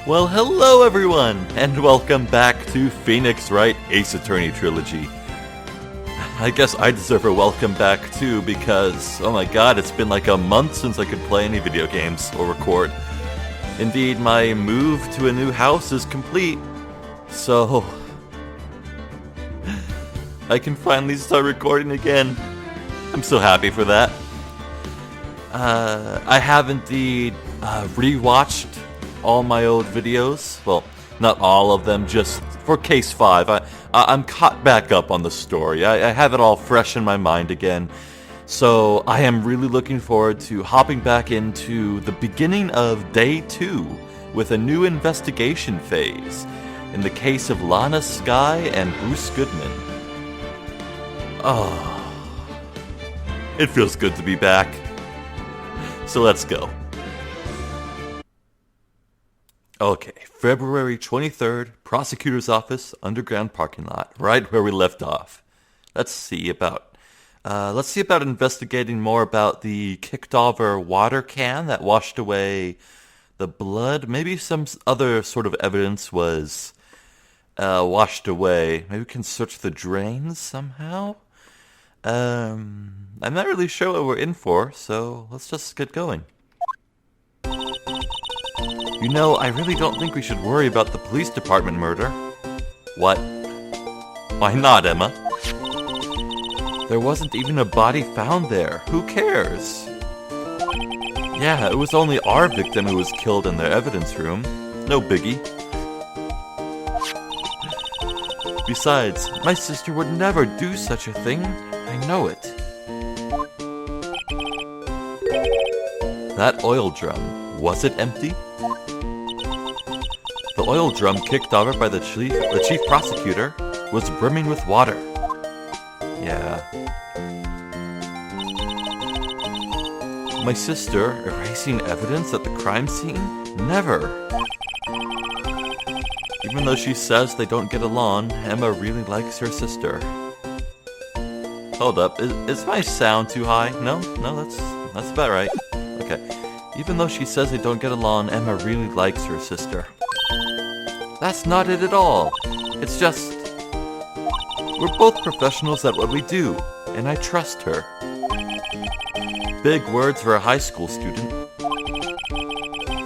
Well, hello everyone, and welcome back to Phoenix Wright Ace Attorney Trilogy. I guess I deserve a welcome back too, because, oh my god, it's been like a month since I could play any video games or record. Indeed, my move to a new house is complete, so I can finally start recording again. I'm so happy for that. I have indeed rewatched all my old videos. Well, not all of them, just for Case 5. I'm caught back up on the story. I have it all fresh in my mind again. So I am really looking forward to hopping back into the beginning of Day 2 with a new investigation phase in the case of Lana Skye and Bruce Goodman. Oh, it feels good to be back. So let's go. Okay, February 23rd, prosecutor's office, underground parking lot, right where we left off. Let's see about investigating more about the kicked-over water can that washed away the blood. Maybe some other sort of evidence was washed away. Maybe we can search the drains somehow. I'm not really sure what we're in for, so let's just get going. You know, I really don't think we should worry about the police department murder. What? Why not, Emma? There wasn't even a body found there. Who cares? Yeah, it was only our victim who was killed in their evidence room. No biggie. Besides, my sister would never do such a thing. I know it. That oil drum, was it empty? The oil drum kicked over by the chief prosecutor was brimming with water. Yeah. My sister erasing evidence at the crime scene? Never. Even though she says they don't get along, Emma really likes her sister. Hold up, is my sound too high? No, that's about right. Okay. Even though she says they don't get along, Emma really likes her sister. That's not it at all. It's just, we're both professionals at what we do, and I trust her. Big words for a high school student.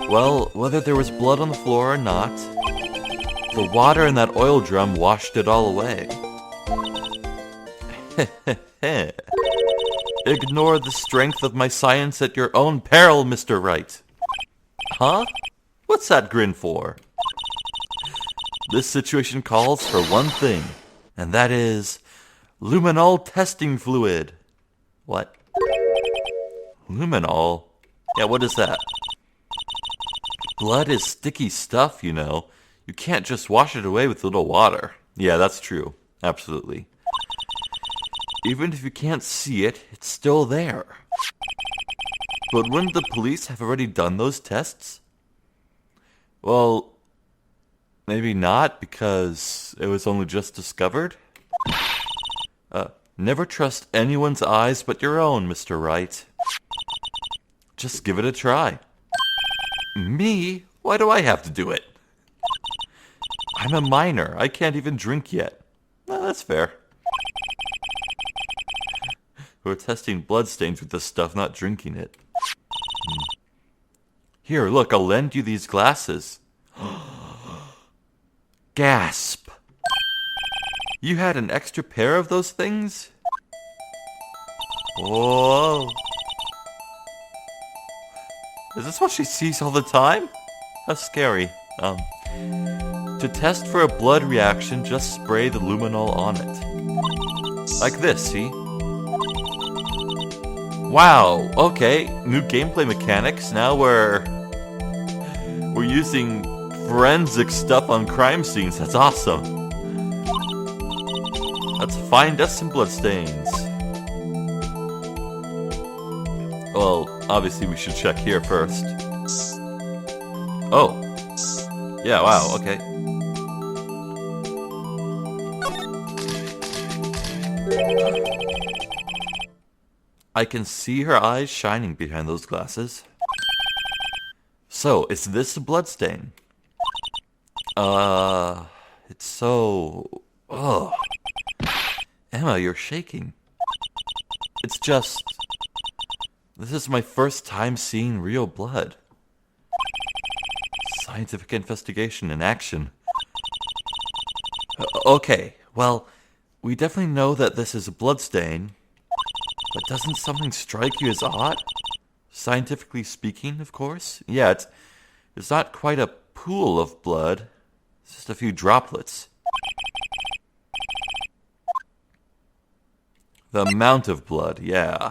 Well, whether there was blood on the floor or not, the water in that oil drum washed it all away. Ignore the strength of my science at your own peril, Mr. Wright. Huh? What's that grin for? This situation calls for one thing, and that is luminol testing fluid. What? Luminol? Yeah, what is that? Blood is sticky stuff, you know. You can't just wash it away with a little water. Yeah, that's true. Absolutely. Even if you can't see it, it's still there. But wouldn't the police have already done those tests? Well, maybe not, because it was only just discovered. Never trust anyone's eyes but your own, Mr. Wright. Just give it a try. Me? Why do I have to do it? I'm a minor. I can't even drink yet. Well, that's fair. We're testing bloodstains with this stuff, not drinking it. Here, look, I'll lend you these glasses. Gasp. You had an extra pair of those things? Whoa. Is this what she sees all the time? How scary. To test for a blood reaction, just spray the luminol on it. Like this, see? Wow, okay. New gameplay mechanics. Now we're using forensic stuff on crime scenes. That's awesome. Let's find us some bloodstains. Well, obviously we should check here first. Oh. Yeah, wow, okay. I can see her eyes shining behind those glasses. So, is this a bloodstain? It's so... Ugh. Emma, you're shaking. It's just... This is my first time seeing real blood. Scientific investigation in action. Okay, well, we definitely know that this is a bloodstain, but doesn't something strike you as odd? Scientifically speaking, of course. Yeah, it's not quite a pool of blood. It's just a few droplets. The amount of blood, yeah.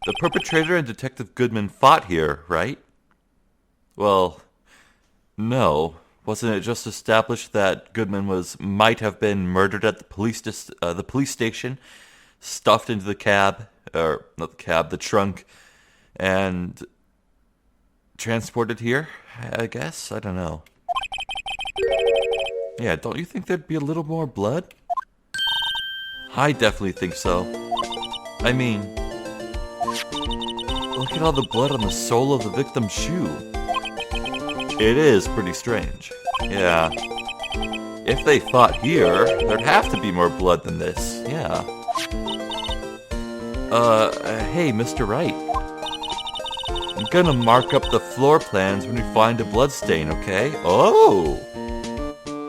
The perpetrator and Detective Goodman fought here, right? Well, no. Wasn't it just established that Goodman might have been murdered at the police station, stuffed into the cab, or not the cab, the trunk, and transported here? I guess? I don't know. Yeah, don't you think there'd be a little more blood? I definitely think so. I mean, look at all the blood on the sole of the victim's shoe. It is pretty strange. Yeah. If they fought here, there'd have to be more blood than this. Yeah. Hey, Mr. Wright. I'm gonna mark up the floor plans when we find a bloodstain, okay? Oh!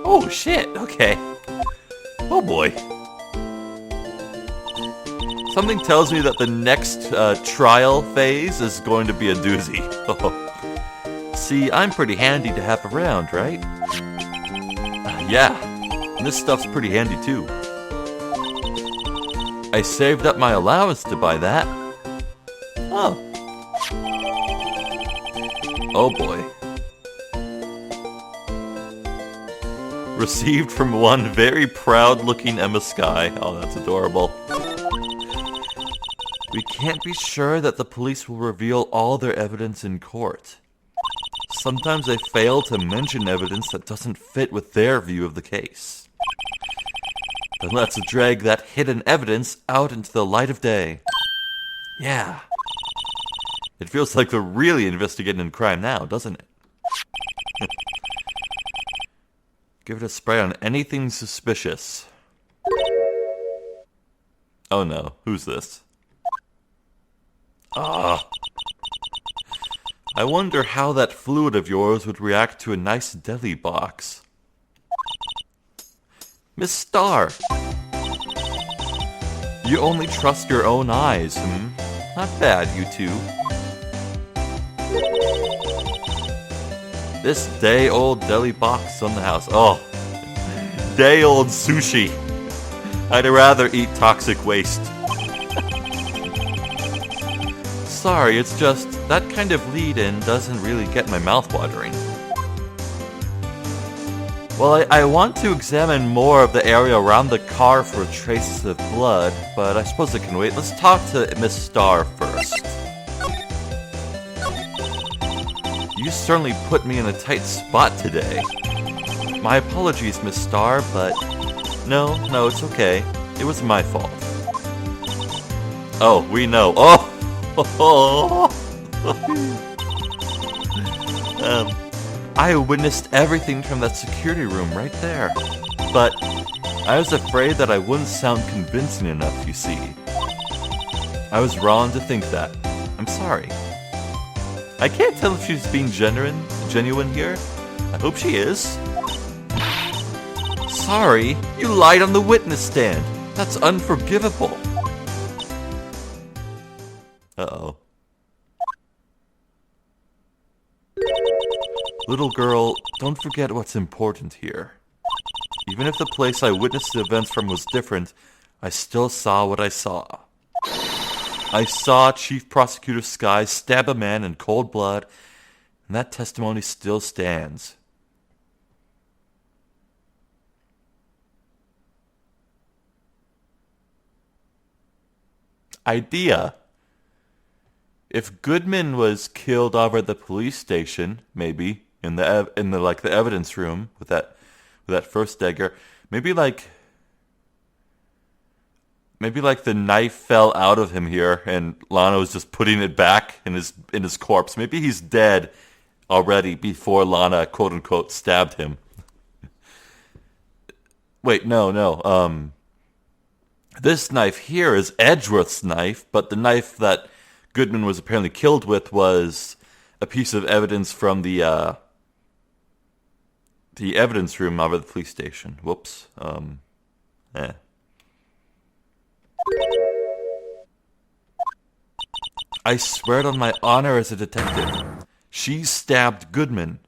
Oh, shit, okay. Oh boy. Something tells me that the next trial phase is going to be a doozy. See, I'm pretty handy to have around, right? Yeah, and this stuff's pretty handy too. I saved up my allowance to buy that. Oh. Oh boy. Received from one very proud-looking Emma Skye. Oh, that's adorable. We can't be sure that the police will reveal all their evidence in court. Sometimes they fail to mention evidence that doesn't fit with their view of the case. Then let's drag that hidden evidence out into the light of day. Yeah. It feels like they're really investigating crime now, doesn't it? Give it a spray on anything suspicious. Oh no, who's this? Ah. I wonder how that fluid of yours would react to a nice deli box. Miss Starr! You only trust your own eyes, Not bad, you two. This day-old deli box on the house. Oh, day-old sushi. I'd rather eat toxic waste. Sorry, it's just that kind of lead-in doesn't really get my mouth watering. Well, I want to examine more of the area around the car for traces of blood, but I suppose it can wait. Let's talk to Miss Starr first. You certainly put me in a tight spot today. My apologies, Miss Starr, but no, it's okay. It was my fault. Oh, we know. Oh! I witnessed everything from that security room right there. But I was afraid that I wouldn't sound convincing enough, you see. I was wrong to think that. I'm sorry. I can't tell if she's being genuine here. I hope she is. Sorry, you lied on the witness stand. That's unforgivable. Uh-oh. Little girl, don't forget what's important here. Even if the place I witnessed the events from was different, I still saw what I saw. I saw Chief Prosecutor Skye stab a man in cold blood, and that testimony still stands. Idea. If Goodman was killed over at the police station, maybe in the evidence room with that first dagger, maybe like the knife fell out of him here, and Lana was just putting it back in his corpse. Maybe he's dead already before Lana, quote-unquote, stabbed him. Wait, no. This knife here is Edgeworth's knife, but the knife that Goodman was apparently killed with was a piece of evidence from the evidence room over the police station. Whoops. I swear it on my honor as a detective. She stabbed Goodman.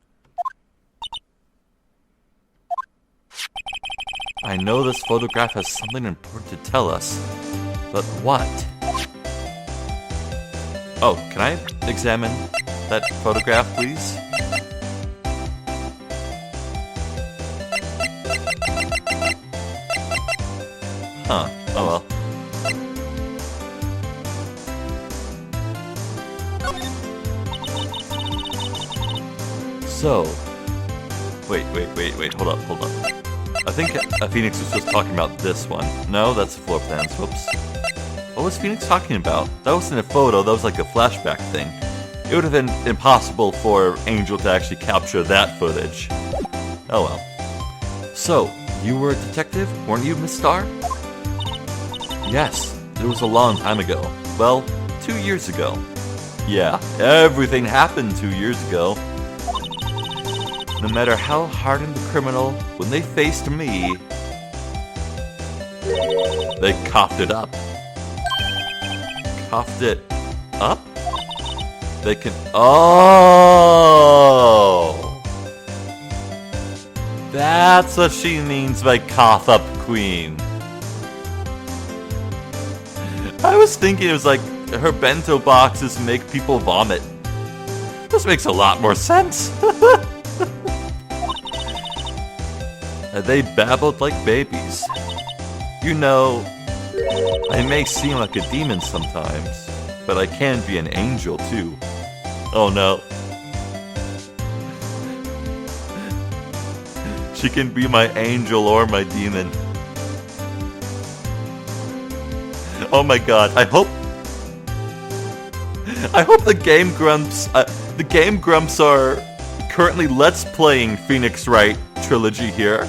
I know this photograph has something important to tell us, but what? Oh, can I examine that photograph, please? Huh. Oh well. So, wait, hold up. I think Phoenix was just talking about this one. No, that's the floor plans, whoops. What was Phoenix talking about? That wasn't a photo, that was like a flashback thing. It would have been impossible for Angel to actually capture that footage. Oh well. So, you were a detective, weren't you, Miss Starr? Yes, it was a long time ago. Well, 2 years ago. Yeah, everything happened 2 years ago. No matter how hardened the criminal, when they faced me, they coughed it up. Coughed it up? They can... Oh! That's what she means by cough up queen. I was thinking it was like her bento boxes make people vomit. This makes a lot more sense. They babbled like babies. You know, I may seem like a demon sometimes, but I can be an angel too. Oh no. She can be my angel or my demon. Oh my god, I hope the Game Grumps are currently Let's Playing Phoenix Wright Trilogy here.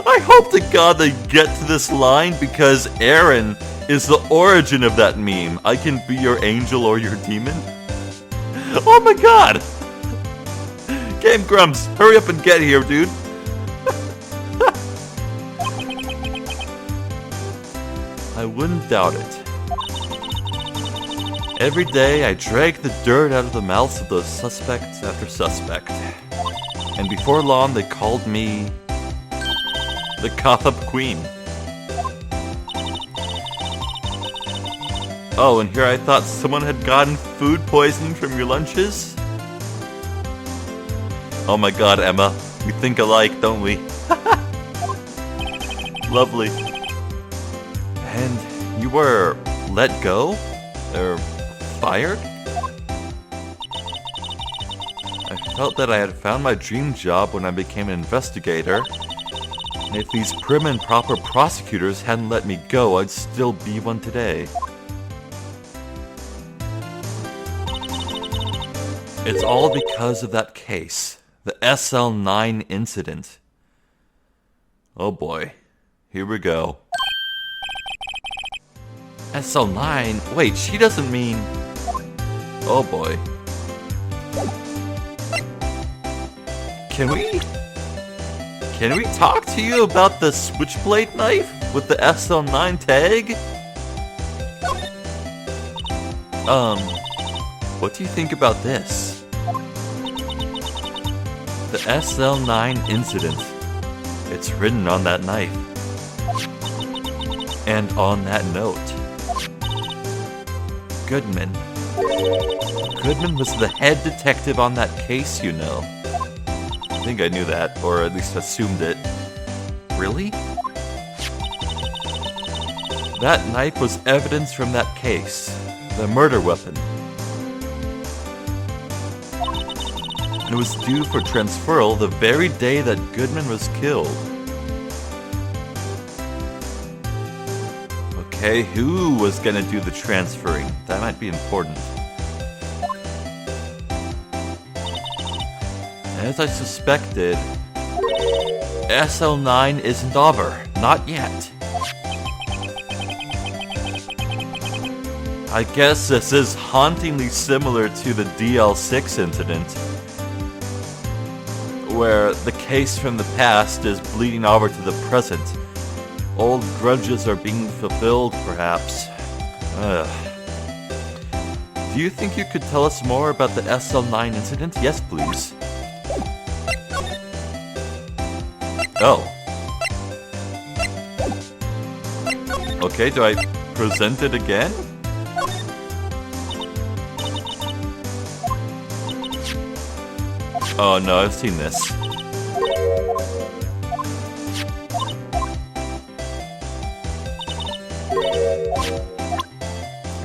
I hope to God they get to this line because Aaron is the origin of that meme. I can be your angel or your demon. Oh my god! Game Grumps, hurry up and get here, dude. I wouldn't doubt it. Every day I drag the dirt out of the mouths of those suspects after suspect. And before long they called me the Cough-Up Queen. Oh, and here I thought someone had gotten food poisoning from your lunches? Oh my god, Emma. We think alike, don't we? Lovely. And you were let go? Or fired? I felt that I had found my dream job when I became an investigator. And if these prim and proper prosecutors hadn't let me go, I'd still be one today. It's all because of that case, the SL9 incident. Oh boy, here we go. SL9? Wait, she doesn't mean... Oh boy. Can we talk to you about the switchblade knife with the SL9 tag? What do you think about this? The SL9 incident. It's written on that knife. And on that note. Goodman. Goodman was the head detective on that case, you know. I think I knew that, or at least assumed it. Really? That knife was evidence from that case. The murder weapon. And it was due for transferal the very day that Goodman was killed. Okay, who was gonna do the transferring? That might be important. As I suspected, SL9 isn't over. Not yet. I guess this is hauntingly similar to the DL6 incident, where the case from the past is bleeding over to the present. Old grudges are being fulfilled, perhaps. Do you think you could tell us more about the SL9 incident? Yes, please. Oh. Okay, do I present it again? Oh no, I've seen this.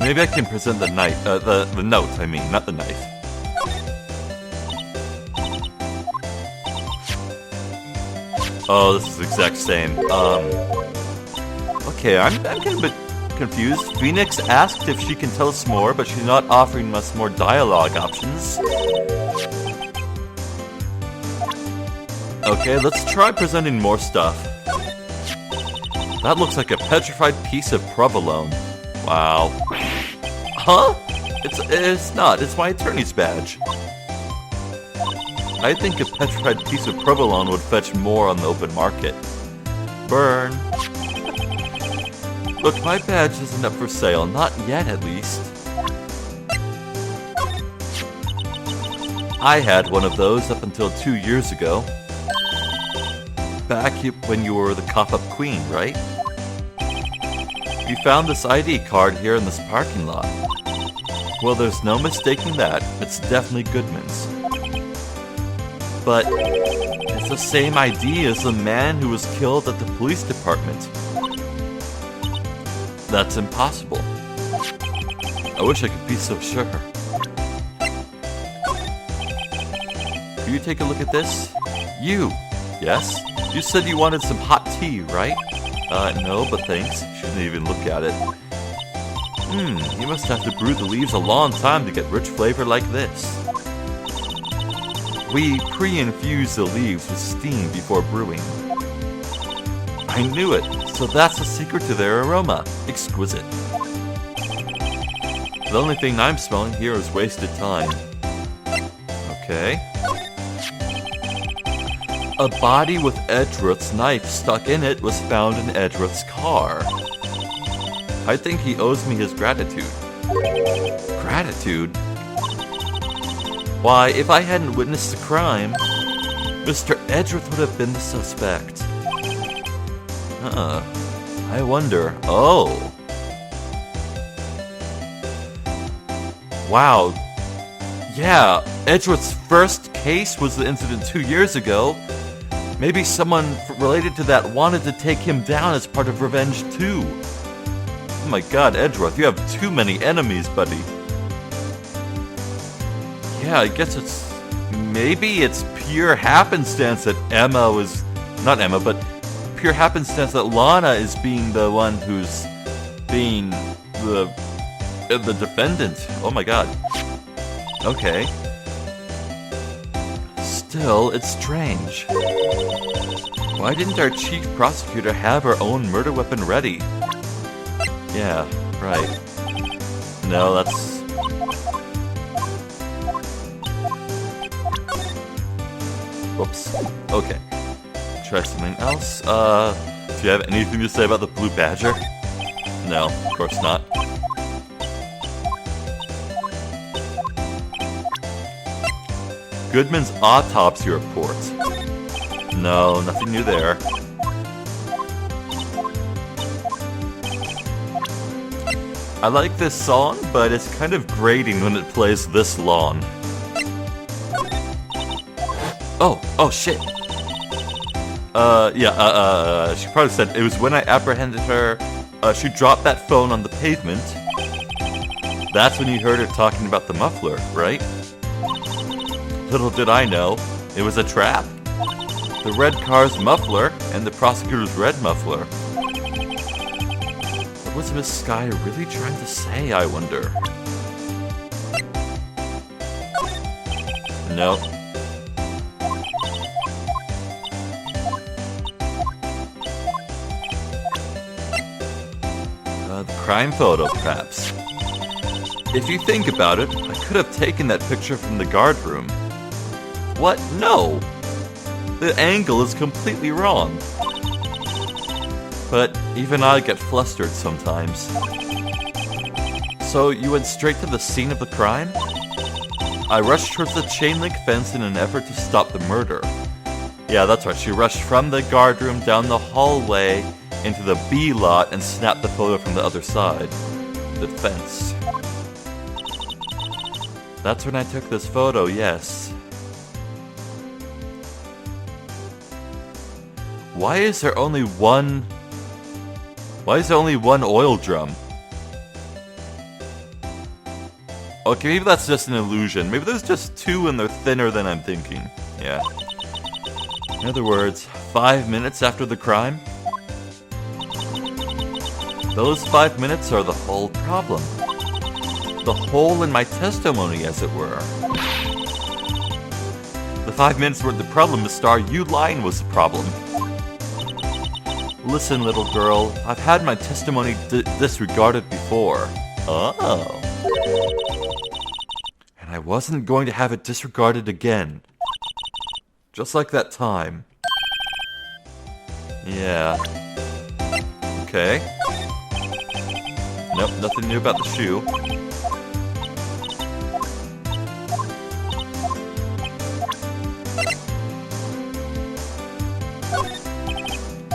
Maybe I can present the knife, the note, I mean, not the knife. Oh, this is the exact same. Okay, I'm getting a bit confused. Phoenix asked if she can tell us more, but she's not offering us more dialogue options. Okay, let's try presenting more stuff. That looks like a petrified piece of provolone. Wow. Huh? It's not. It's my attorney's badge. I think a petrified piece of provolone would fetch more on the open market. Burn. Look, my badge isn't up for sale. Not yet, at least. I had one of those up until 2 years ago. Back when you were the cop-up queen, right? You found this ID card here in this parking lot. Well, there's no mistaking that. It's definitely Goodman's. But it's the same ID as the man who was killed at the police department. That's impossible. I wish I could be so sure. Will you take a look at this? You! Yes? You said you wanted some hot tea, right? No, but thanks. She didn't even look at it. You must have to brew the leaves a long time to get rich flavor like this. We pre-infuse the leaves with steam before brewing. I knew it! So that's the secret to their aroma. Exquisite. The only thing I'm smelling here is wasted time. Okay. A body with Edgeworth's knife stuck in it was found in Edgeworth's car. I think he owes me his gratitude. Gratitude? Why, if I hadn't witnessed the crime, Mr. Edgeworth would have been the suspect. I wonder. Oh. Wow. Yeah, Edgeworth's first case was the incident 2 years ago. Maybe someone related to that wanted to take him down as part of Revenge 2. Oh my god, Edgeworth, you have too many enemies, buddy. Yeah, I guess maybe it's pure happenstance that not Emma, but pure happenstance that Lana is being the one who's being the defendant. Oh my god. Okay. Still, it's strange. Why didn't our chief prosecutor have her own murder weapon ready? Yeah, right. No, that's... Whoops. Okay. Try something else. Do you have anything to say about the Blue Badger? No, of course not. Goodman's autopsy report. No, nothing new there. I like this song, but it's kind of grating when it plays this long. Oh shit. She probably said it was when I apprehended her. She dropped that phone on the pavement. That's when you heard her talking about the muffler, right? Little did I know, it was a trap. The red car's muffler and the prosecutor's red muffler. What was Miss Skye really trying to say, I wonder? crime photo, perhaps. If you think about it, I could have taken that picture from the guard room. What? No! The angle is completely wrong. But even I get flustered sometimes. So you went straight to the scene of the crime? I rushed towards the chain link fence in an effort to stop the murder. Yeah, that's right, she rushed from the guard room down the hallway into the B lot and snapped the photo from the other side. The fence. That's when I took this photo, yes. Why is there only one oil drum? Okay, maybe that's just an illusion. Maybe there's just two and they're thinner than I'm thinking. Yeah. In other words, 5 minutes after the crime? Those 5 minutes are the whole problem. The hole in my testimony, as it were. The 5 minutes weren't the problem, the star. You lying was the problem. Listen, little girl, I've had my testimony disregarded before. Oh. And I wasn't going to have it disregarded again. Just like that time. Yeah. Okay. Nope, nothing new about the shoe.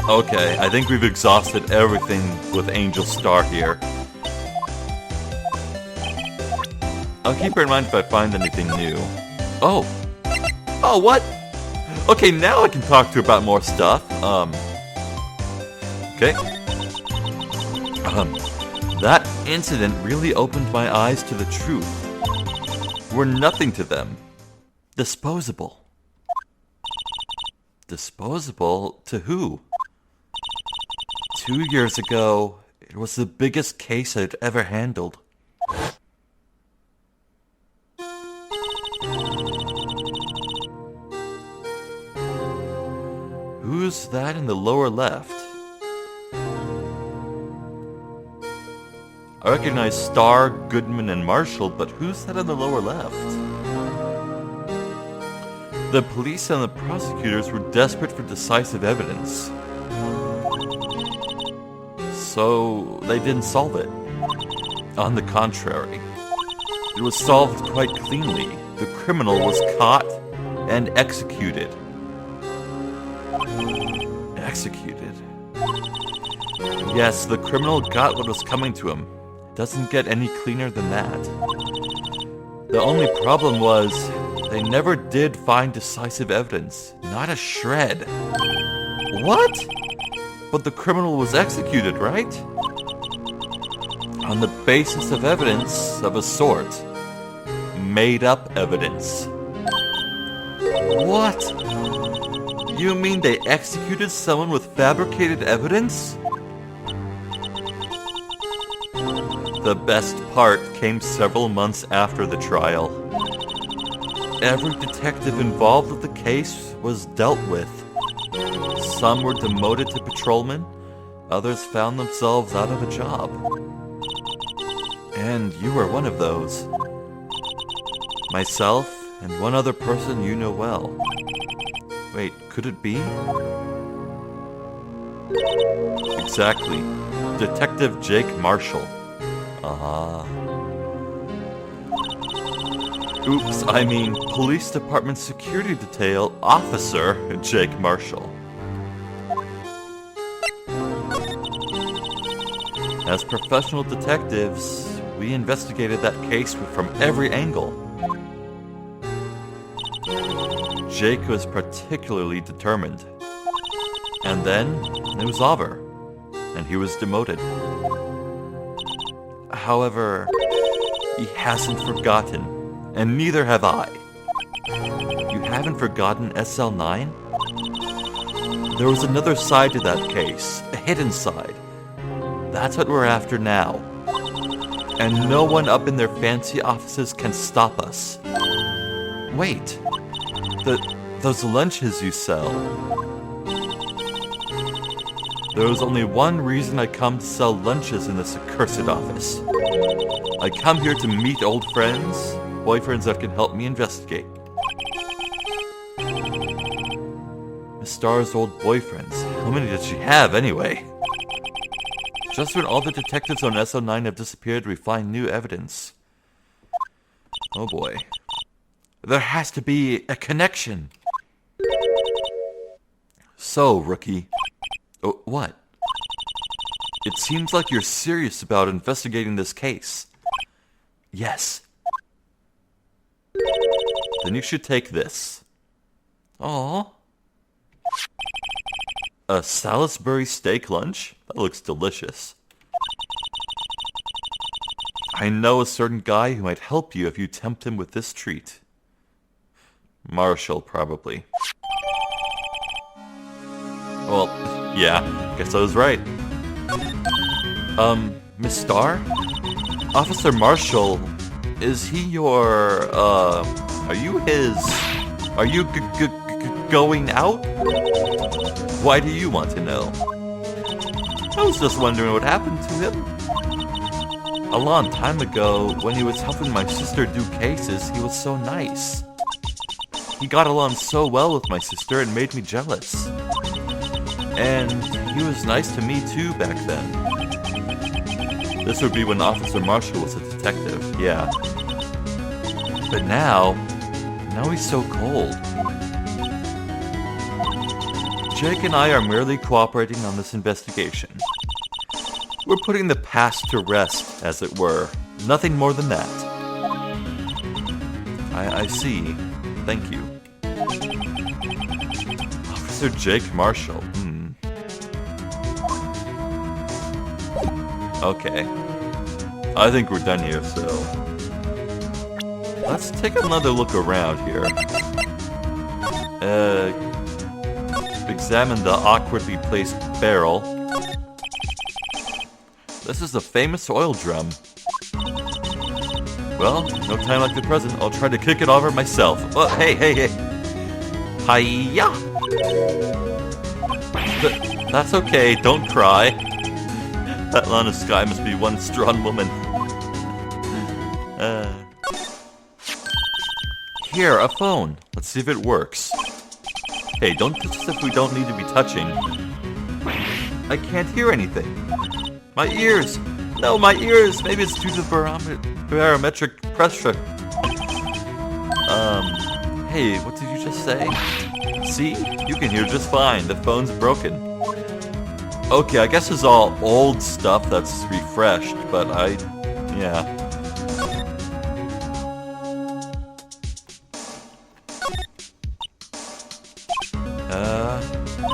Okay, I think we've exhausted everything with Angel Star here. I'll keep her in mind if I find anything new. Oh! Oh, what? Okay, now I can talk to her about more stuff. Okay. That incident really opened my eyes to the truth. We're nothing to them. Disposable. Disposable to who? 2 years ago, it was the biggest case I'd ever handled. Who's that in the lower left? I recognize Starr, Goodman, and Marshall, but who's that in the lower left? The police and the prosecutors were desperate for decisive evidence. So they didn't solve it. On the contrary, it was solved quite cleanly. The criminal was caught and executed. Executed? Yes, the criminal got what was coming to him. Doesn't get any cleaner than that. The only problem was, they never did find decisive evidence. Not a shred. What? But the criminal was executed, right? On the basis of evidence of a sort. Made up evidence. What? You mean they executed someone with fabricated evidence? The best part came several months after the trial. Every detective involved with the case was dealt with. Some were demoted to patrolmen, others found themselves out of a job. And you were one of those. Myself and one other person you know well. Wait, could it be? Exactly. Detective Jake Marshall. Oops, I mean Police Department Security Detail Officer Jake Marshall. As professional detectives, we investigated that case from every angle. Jake was particularly determined. And then, it was over, and he was demoted. However, he hasn't forgotten, and neither have I. You haven't forgotten SL9? There was another side to that case, a hidden side. That's what we're after now. And no one up in their fancy offices can stop us. Wait, those lunches you sell. There is only one reason I come to sell lunches in this accursed office. I come here to meet old friends, boyfriends that can help me investigate. Miss Star's old boyfriends. How many does she have, anyway? Just when all the detectives on SO9 have disappeared, we find new evidence. Oh boy. There has to be a connection. So, rookie. Oh, what? It seems like you're serious about investigating this case. Yes. Then you should take this. Aww. A Salisbury steak lunch? That looks delicious. I know a certain guy who might help you if you tempt him with this treat. Marshall, probably. Well, yeah, guess I was right. Miss Starr? Officer Marshall, is he your, are you his... Are you going out? Why do you want to know? I was just wondering what happened to him. A long time ago, when he was helping my sister do cases, he was so nice. He got along so well with my sister and made me jealous. And he was nice to me too back then. This would be when Officer Marshall was a detective, yeah. But now he's so cold. Jake and I are merely cooperating on this investigation. We're putting the past to rest, as it were. Nothing more than that. I see. Thank you. Officer Jake Marshall. Okay. I think we're done here, so... Let's take another look around here. Examine the awkwardly placed barrel. This is a famous oil drum. Well, no time like the present. I'll try to kick it over myself. Oh, hey. Hiya! That's okay, don't cry. That Lana Sky must be one strong woman. Here, a phone. Let's see if it works. Hey, don't touch stuff we don't need to be touching. I can't hear anything. My ears! No, my ears! Maybe it's due to barometric pressure. Hey, what did you just say? See? You can hear just fine. The phone's broken. Okay, I guess it's all old stuff that's refreshed, but yeah.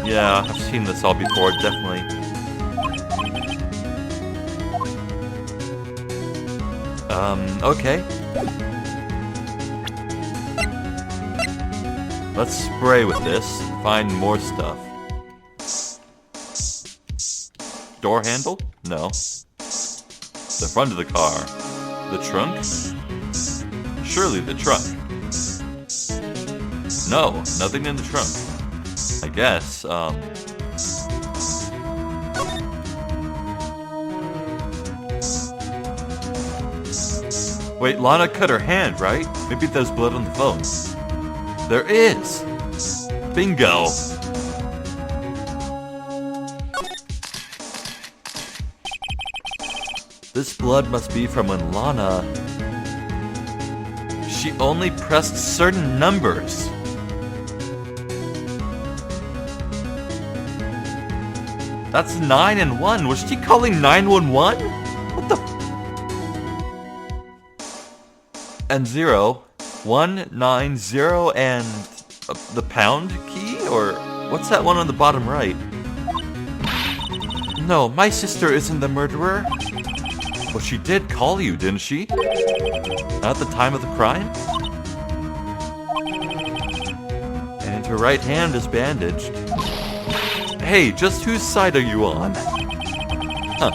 Yeah, I've seen this all before, definitely. Okay. Let's spray with this, find more stuff. Door handle? No. The front of the car. The trunk? Surely the trunk. No, nothing in the trunk. I guess, Wait, Lana cut her hand, right? Maybe there's blood on the phone. There is! Bingo! This blood must be from when Lana... She only pressed certain numbers. That's 9 and 1. Was she calling 911? What the... And 0. 1, 9, 0, and... the pound key? Or... what's that one on the bottom right? No, my sister isn't the murderer. Well, she did call you, didn't she? At the time of the crime? And her right hand is bandaged. Hey, just whose side are you on? Huh.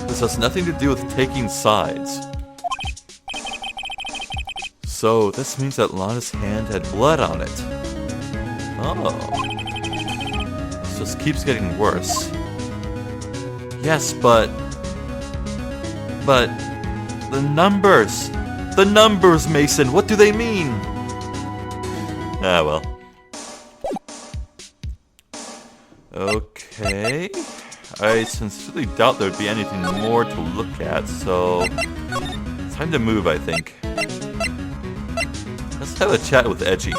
This has nothing to do with taking sides. So, this means that Lana's hand had blood on it. Oh. place just keeps getting worse. Yes, but the numbers! The numbers, Mason! What do they mean? Ah, well. Okay. I sincerely doubt there'd be anything more to look at, so... it's time to move, I think. Let's have a chat with Edgy.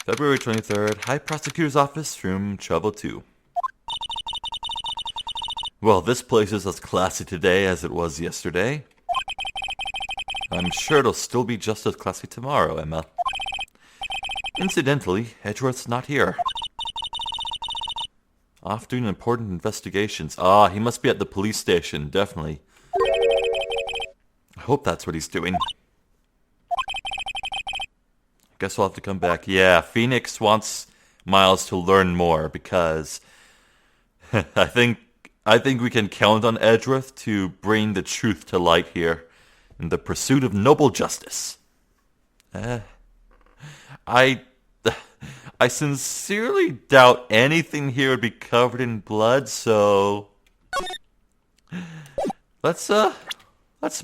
February 23rd, High Prosecutor's Office, room 1202. Well, this place is as classy today as it was yesterday. I'm sure it'll still be just as classy tomorrow, Emma. Incidentally, Edgeworth's not here. Off doing important investigations. Ah, he must be at the police station, definitely. I hope that's what he's doing. Guess we'll have to come back. Yeah, Phoenix wants Miles to learn more because I think we can count on Edgeworth to bring the truth to light here in the pursuit of noble justice. I sincerely doubt anything here would be covered in blood, so let's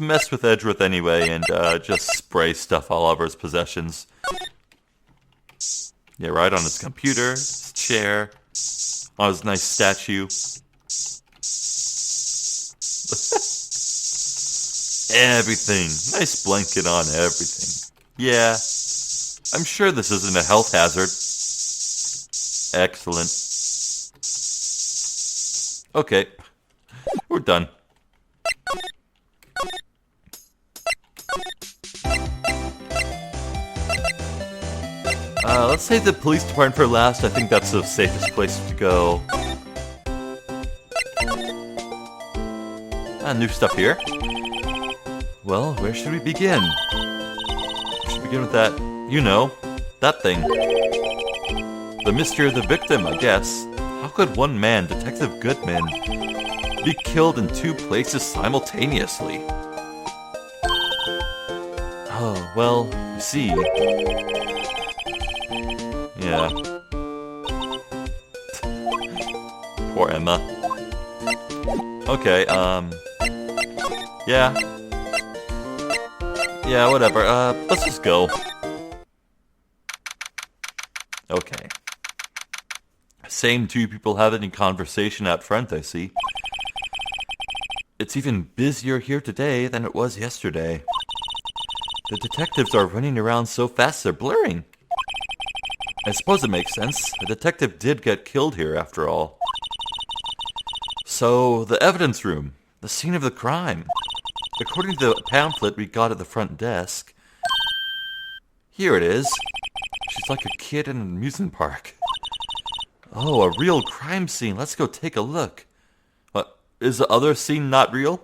mess with Edgeworth anyway and just spray stuff all over his possessions. Yeah, right on his computer, his chair, on his nice statue. Everything. Nice blanket on everything. Yeah. I'm sure this isn't a health hazard. Excellent. Okay. We're done. Let's save the police department for last. I think that's the safest place to go. New stuff here. Well, where should we begin? We should begin with that, you know, that thing. The mystery of the victim, I guess. How could one man, Detective Goodman, be killed in two places simultaneously? Oh, well, you see... yeah. Poor Emma. Okay, yeah. Yeah, whatever. Let's just go. Okay. Same two people having a conversation out front, I see. It's even busier here today than it was yesterday. The detectives are running around so fast they're blurring. I suppose it makes sense. The detective did get killed here, after all. So, the evidence room. The scene of the crime. According to the pamphlet we got at the front desk... here it is. She's like a kid in an amusement park. Oh, a real crime scene. Let's go take a look. What? Is the other scene not real?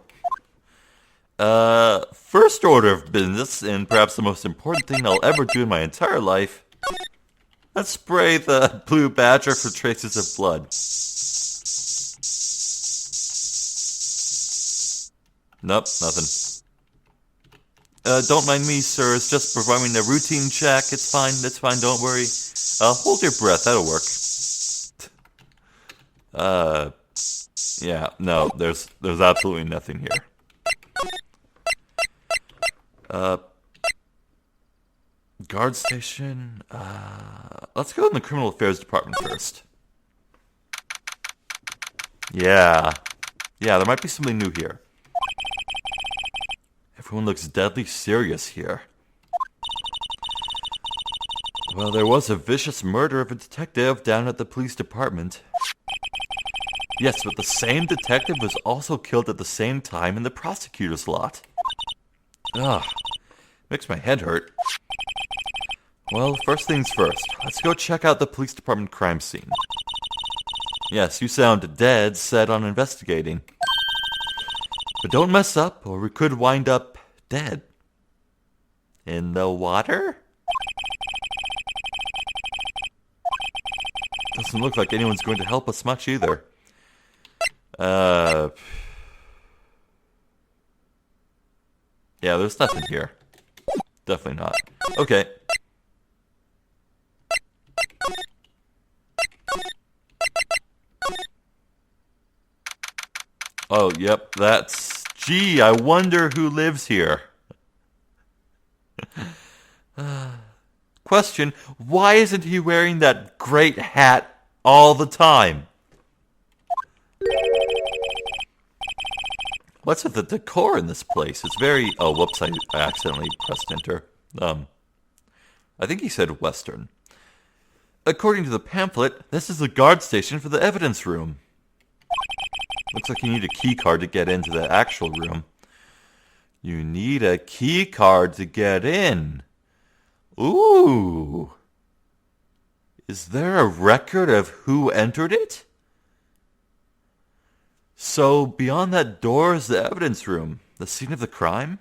First order of business, and perhaps the most important thing I'll ever do in my entire life. Let's spray the blue badger for traces of blood. Nope, nothing. Don't mind me, sir. It's just performing a routine check. It's fine, don't worry. Hold your breath, that'll work. Yeah, no, there's absolutely nothing here. Guard station, let's go in the criminal affairs department first. Yeah, there might be something new here. Everyone looks deadly serious here. Well, there was a vicious murder of a detective down at the police department. Yes, but the same detective was also killed at the same time in the prosecutor's lot. Ugh, makes my head hurt. Well, first things first, let's go check out the police department crime scene. Yes, you sound dead set on investigating. But don't mess up, or we could wind up dead. In the water? Doesn't look like anyone's going to help us much either. Yeah, there's nothing here. Definitely not. Okay. Oh, yep, that's... Gee, I wonder who lives here. Question, why isn't he wearing that great hat all the time? What's with the decor in this place? It's very... Oh, whoops, I accidentally pressed enter. I think he said Western. According to the pamphlet, this is the guard station for the evidence room. Looks like you need a key card to get into the actual room. You need a key card to get in. Ooh. Is there a record of who entered it? So, beyond that door is the evidence room. The scene of the crime?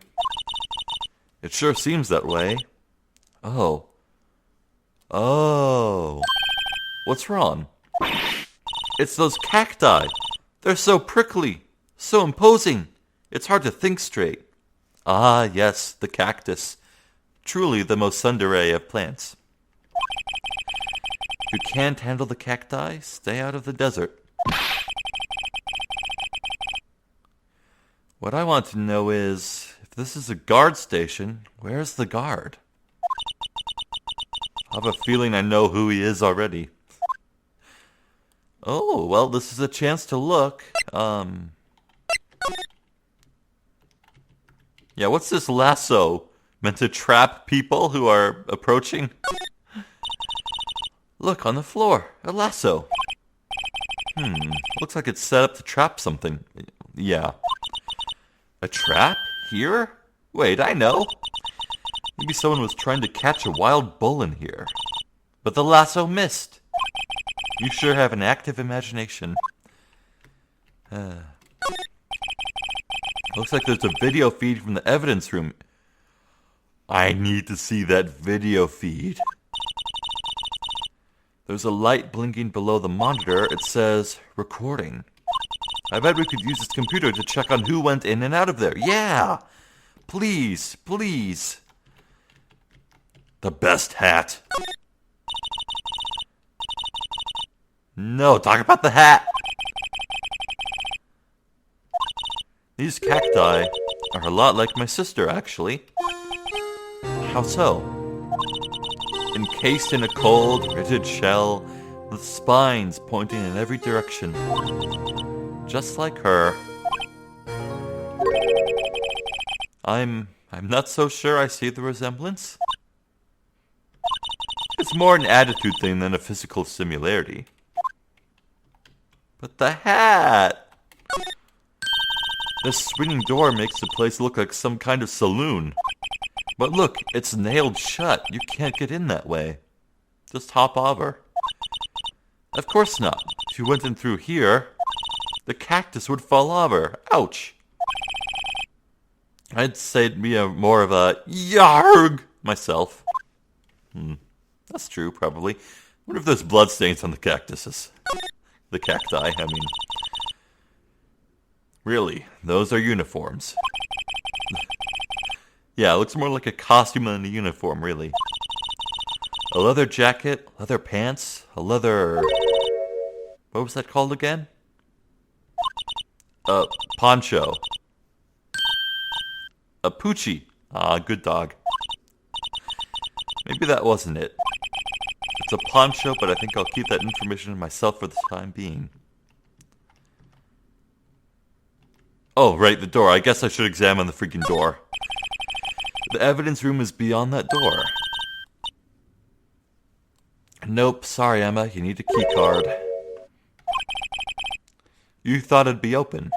It sure seems that way. Oh. Oh. What's wrong? It's those cacti. They're so prickly, so imposing. It's hard to think straight. Ah, yes, the cactus. Truly the most tsundere of plants. If you can't handle the cacti, stay out of the desert. What I want to know is, if this is a guard station, where's the guard? I have a feeling I know who he is already. Oh, well, this is a chance to look. Yeah, what's this lasso? Meant to trap people who are approaching? Look, on the floor, a lasso. Looks like it's set up to trap something. Yeah. A trap? Here? Wait, I know. Maybe someone was trying to catch a wild bull in here. But the lasso missed. You sure have an active imagination. Looks like there's a video feed from the evidence room. I need to see that video feed. There's a light blinking below the monitor. It says, recording. I bet we could use this computer to check on who went in and out of there. Yeah! Please, please. The best hat. No, talk about the hat. These cacti are a lot like my sister, actually. How so? Encased in a cold, rigid shell, with spines pointing in every direction. Just like her. I'm not so sure I see the resemblance. It's more an attitude thing than a physical similarity. But the hat! This swinging door makes the place look like some kind of saloon. But look, it's nailed shut. You can't get in that way. Just hop over. Of course not. If you went in through here, the cactus would fall over. Ouch. I'd say it'd be more of a yarg myself. That's true, probably. Wonder if there's bloodstains on the cactuses. The cacti, I mean. Really, those are uniforms. Yeah, it looks more like a costume than a uniform, really. A leather jacket, leather pants, a leather... What was that called again? Poncho. A poochie. Ah, good dog. Maybe that wasn't it. It's a poncho, but I think I'll keep that information to myself for the time being. Oh, right, the door. I guess I should examine the freaking door. The evidence room is beyond that door. Nope, sorry, Emma. You need a key card. You thought it'd be open.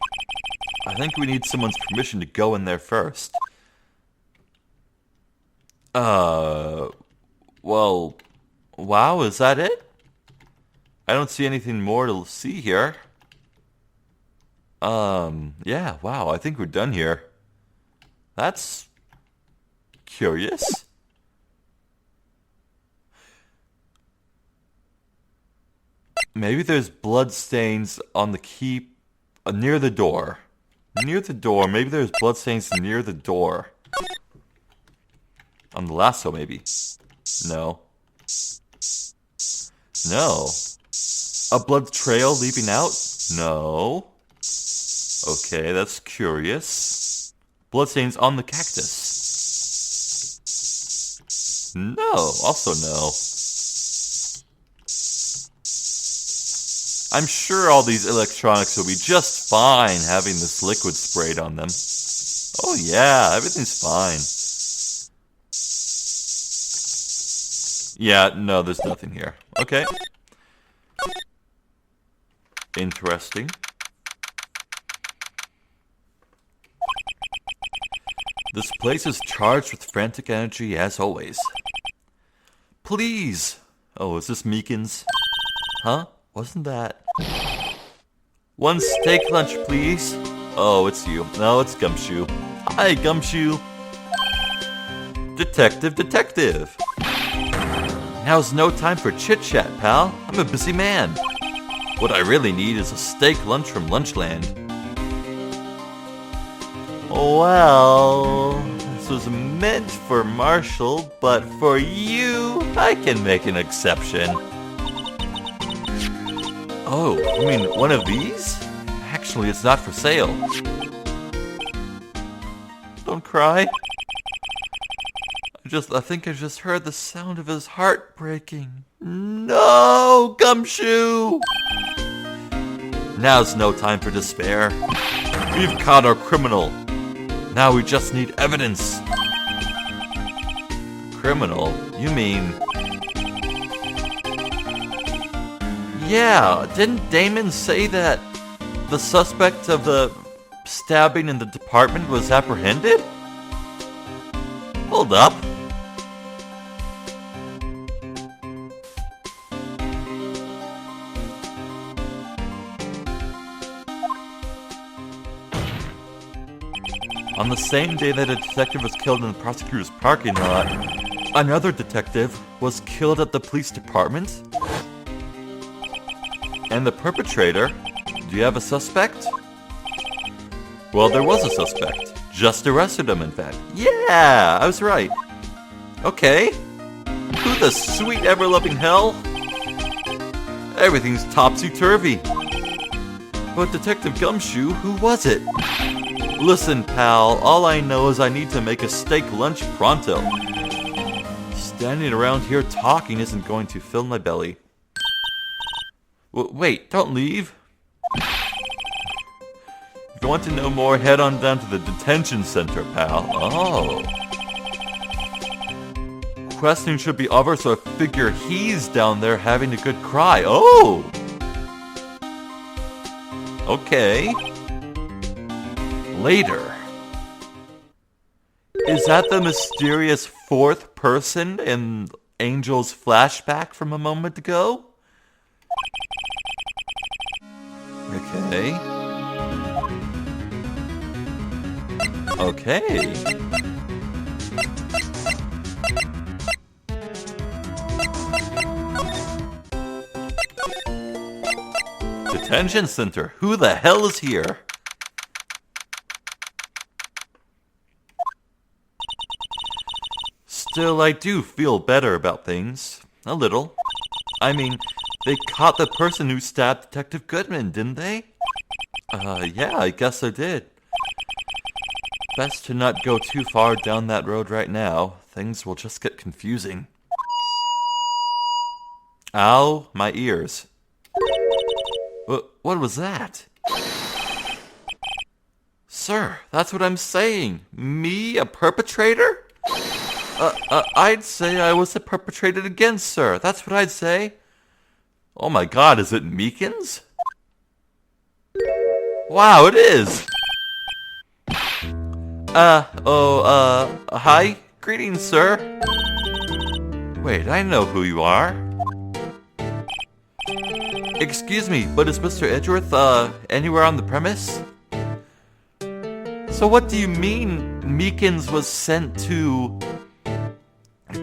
I think we need someone's permission to go in there first. Well, wow, is that it? I don't see anything more to see here. Yeah, wow, I think we're done here. That's curious. Maybe there's blood stains on the key near the door. Near the door. Maybe there's blood stains near the door. On the lasso, maybe. No. No. A blood trail leaping out? No. Okay, that's curious. Bloodstains on the cactus. No, also no. I'm sure all these electronics will be just fine having this liquid sprayed on them. Oh yeah, everything's fine. Yeah, no, there's nothing here. Okay. Interesting. This place is charged with frantic energy as always. Please! Oh, is this Meekins? Huh? Wasn't that? One steak lunch, please. Oh, it's you. No, it's Gumshoe. Hi, Gumshoe. Detective. Now's no time for chit-chat, pal. I'm a busy man. What I really need is a steak lunch from Lunchland. Well, this was meant for Marshall, but for you, I can make an exception. Oh, you mean one of these? Actually, it's not for sale. Don't cry. I think I just heard the sound of his heart breaking. No, Gumshoe! Now's no time for despair. We've caught our criminal. Now we just need evidence. Criminal? You mean... Yeah, didn't Damon say that the suspect of the stabbing in the department was apprehended? Hold up. On the same day that a detective was killed in the prosecutor's parking lot, another detective was killed at the police department? And the perpetrator? Do you have a suspect? Well, there was a suspect. Just arrested him, in fact. Yeah, I was right. Okay. Who the sweet ever-loving hell? Everything's topsy-turvy. But Detective Gumshoe, who was it? Listen, pal, all I know is I need to make a steak lunch pronto. Standing around here talking isn't going to fill my belly. Wait, don't leave. If you want to know more, head on down to the detention center, pal. Oh. Questioning should be over, so I figure he's down there having a good cry. Oh! Okay. Later. Is that the mysterious fourth person in Angel's flashback from a moment ago? Okay. Okay. Detention center. Who the hell is here? Still, I do feel better about things. A little. I mean, they caught the person who stabbed Detective Goodman, didn't they? Yeah, I guess I did. Best to not go too far down that road right now. Things will just get confusing. Ow, my ears. What was that? Sir, that's what I'm saying. Me, a perpetrator? I'd say I was the perpetrator against, sir. That's what I'd say. Oh my god, is it Meekins? Wow, it is! Hi? Greetings, sir. Wait, I know who you are. Excuse me, but is Mr. Edgeworth, anywhere on the premise? So what do you mean Meekins was sent to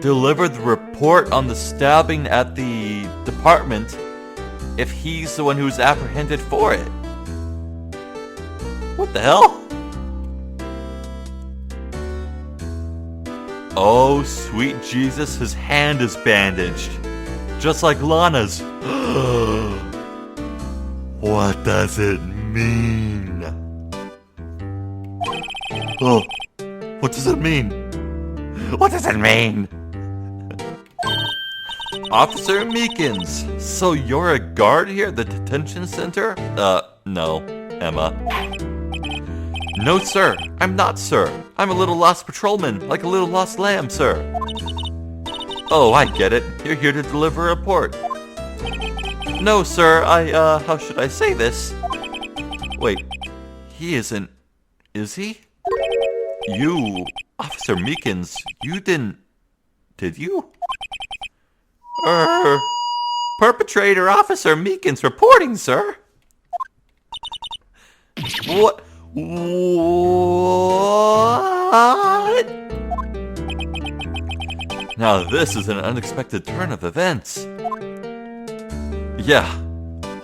deliver the report on the stabbing at the department if he's the one who's apprehended for it? What the hell? Oh, sweet Jesus, his hand is bandaged. Just like Lana's. What does it mean? Oh, what does it mean? What does it mean? Officer Meekins, so you're a guard here at the detention center? No, Emma. No, sir, I'm not, sir. I'm a little lost patrolman, like a little lost lamb, sir. Oh, I get it. You're here to deliver a report. No, sir, how should I say this? Wait, he isn't, is he? You, Officer Meekins, you didn't, did you? Perpetrator Officer Meekins reporting, sir. What? What? Now this is an unexpected turn of events. Yeah.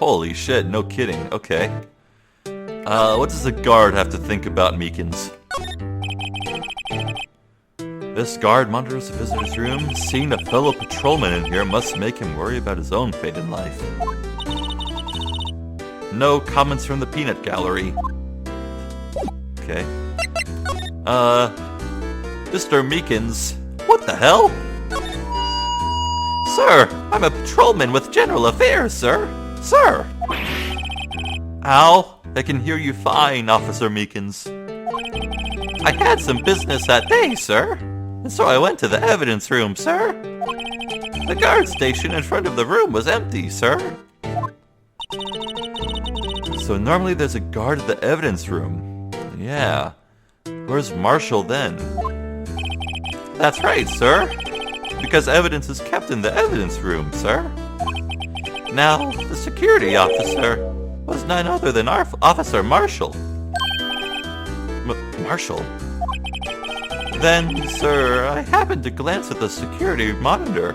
Holy shit, no kidding. Okay. What does the guard have to think about Meekins? This guard monitors the visitor's room. Seeing a fellow patrolman in here must make him worry about his own fate in life. No comments from the peanut gallery. Okay. Mr. Meekins, what the hell? Sir, I'm a patrolman with general affairs, sir. Sir! Ow, I can hear you fine, Officer Meekins. I had some business that day, sir. And so I went to the evidence room, sir. The guard station in front of the room was empty, sir. So normally there's a guard at the evidence room. Yeah. Where's Marshall then? That's right, sir. Because evidence is kept in the evidence room, sir. Now, the security officer was none other than our Officer Marshall. Marshall? Then, sir, I happened to glance at the security monitor.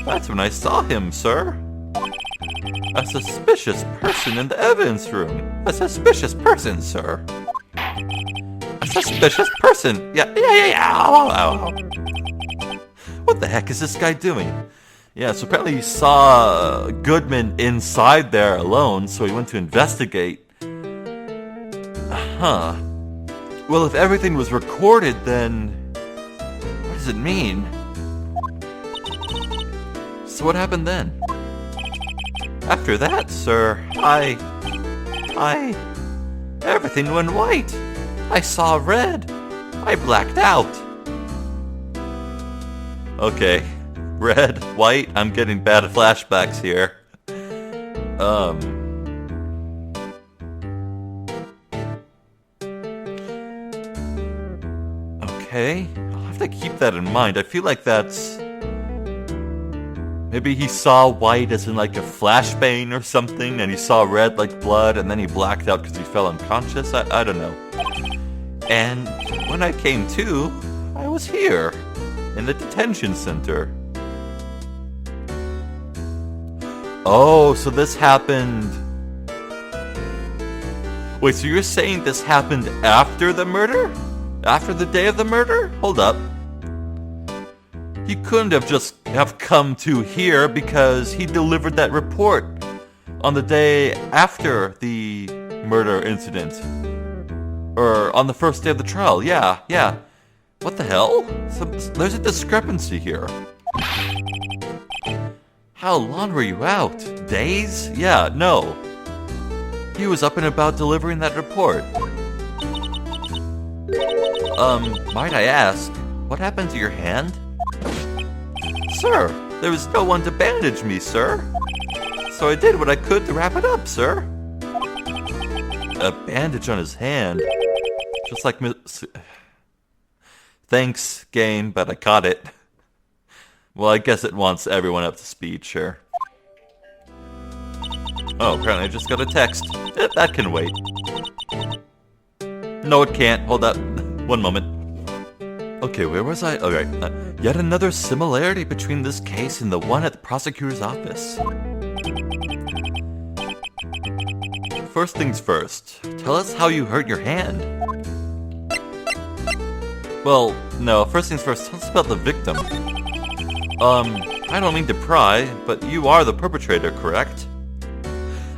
That's when I saw him, sir. A suspicious person in the evidence room. A suspicious person, sir. A suspicious person. Yeah. Ow. What the heck is this guy doing? Yeah, so apparently he saw Goodman inside there alone, so he went to investigate. Huh. Well, if everything was recorded, then what does it mean? So what happened then? After that, sir, everything went white. I saw red. I blacked out. Okay. Red, white, I'm getting bad flashbacks here. Okay, I'll have to keep that in mind. I feel like that's... Maybe he saw white as in like a flashbang or something, and he saw red like blood, and then he blacked out because he fell unconscious. I don't know. And when I came to, I was here, in the detention center. Oh, so this happened... Wait, so you're saying this happened after the murder? After the day of the murder? Hold up. He couldn't have just have come to here because he delivered that report on the day after the murder incident. Or on the first day of the trial, yeah. What the hell? There's a discrepancy here. How long were you out? Days? Yeah, no. He was up and about delivering that report. Might I ask, what happened to your hand? Sir, there was no one to bandage me, sir. So I did what I could to wrap it up, sir. A bandage on his hand. Just like Thanks, game, but I caught it. Well, I guess it wants everyone up to speed, sure. Oh, apparently I just got a text. That can wait. No, it can't. Hold up. One moment. Okay, where was I? Okay. Yet another similarity between this case and the one at the prosecutor's office. First things first. Tell us how you hurt your hand. Well, no. First things first. Tell us about the victim. I don't mean to pry, but you are the perpetrator, correct?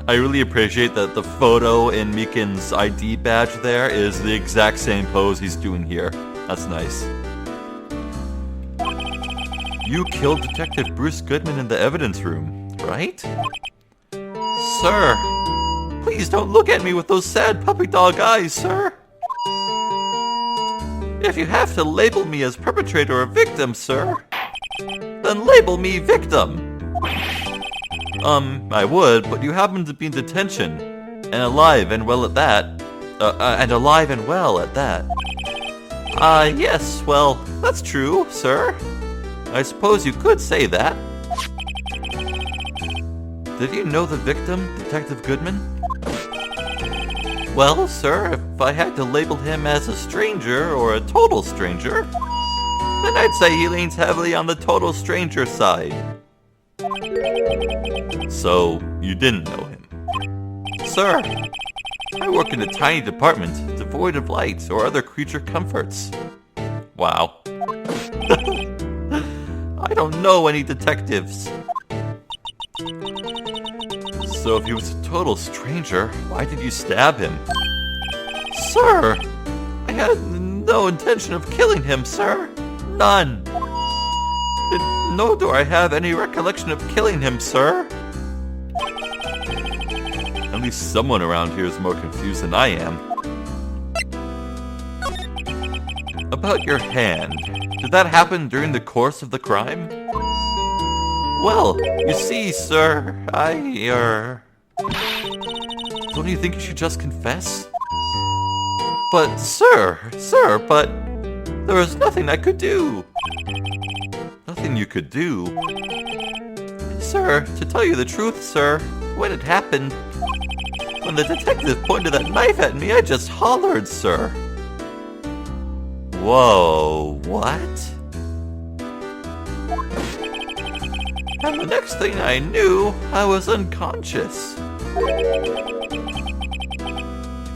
I really appreciate that the photo in Meekin's ID badge there is the exact same pose he's doing here. That's nice. You killed Detective Bruce Goodman in the evidence room, right? Sir, please don't look at me with those sad puppy dog eyes, sir. If you have to label me as perpetrator or victim, sir, then label me victim. I would, but you happen to be in detention, and alive and well at that. Yes, well, that's true, sir. I suppose you could say that. Did you know the victim, Detective Goodman? Well, sir, if I had to label him as a stranger or a total stranger, then I'd say he leans heavily on the total stranger side. So, you didn't know him? Sir, I work in a tiny department, devoid of light or other creature comforts. Wow. I don't know any detectives. So if he was a total stranger, why did you stab him? Sir! I had no intention of killing him, sir. None. Nor do I have any recollection of killing him, sir. At least someone around here is more confused than I am. About your hand. Did that happen during the course of the crime? Well, you see, sir, Don't you think you should just confess? But, sir, but there was nothing I could do. Nothing you could do? Sir, to tell you the truth, sir, when it happened, when the detective pointed that knife at me, I just hollered, sir. Whoa, what? And the next thing I knew, I was unconscious.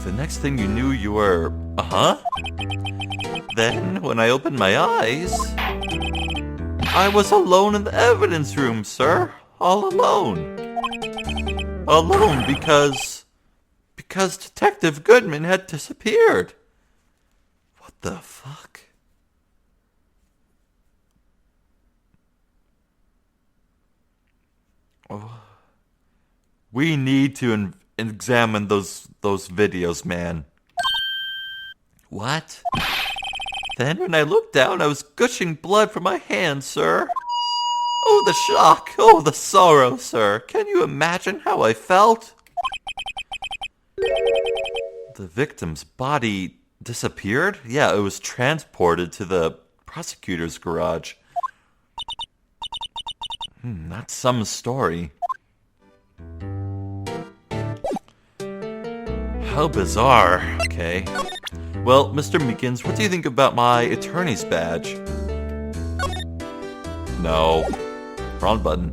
The next thing you knew, you were... Then, when I opened my eyes, I was alone in the evidence room, sir. All alone. Alone because Detective Goodman had disappeared. What the fuck? Oh. We need to examine those videos, man. What? Then when I looked down, I was gushing blood from my hands, sir. Oh, the shock! Oh, the sorrow, sir! Can you imagine how I felt? The victim's body disappeared? Yeah, it was transported to the prosecutor's garage. That's some story. How bizarre. Okay. Well, Mr. Meekins, what do you think about my attorney's badge? No. Wrong button.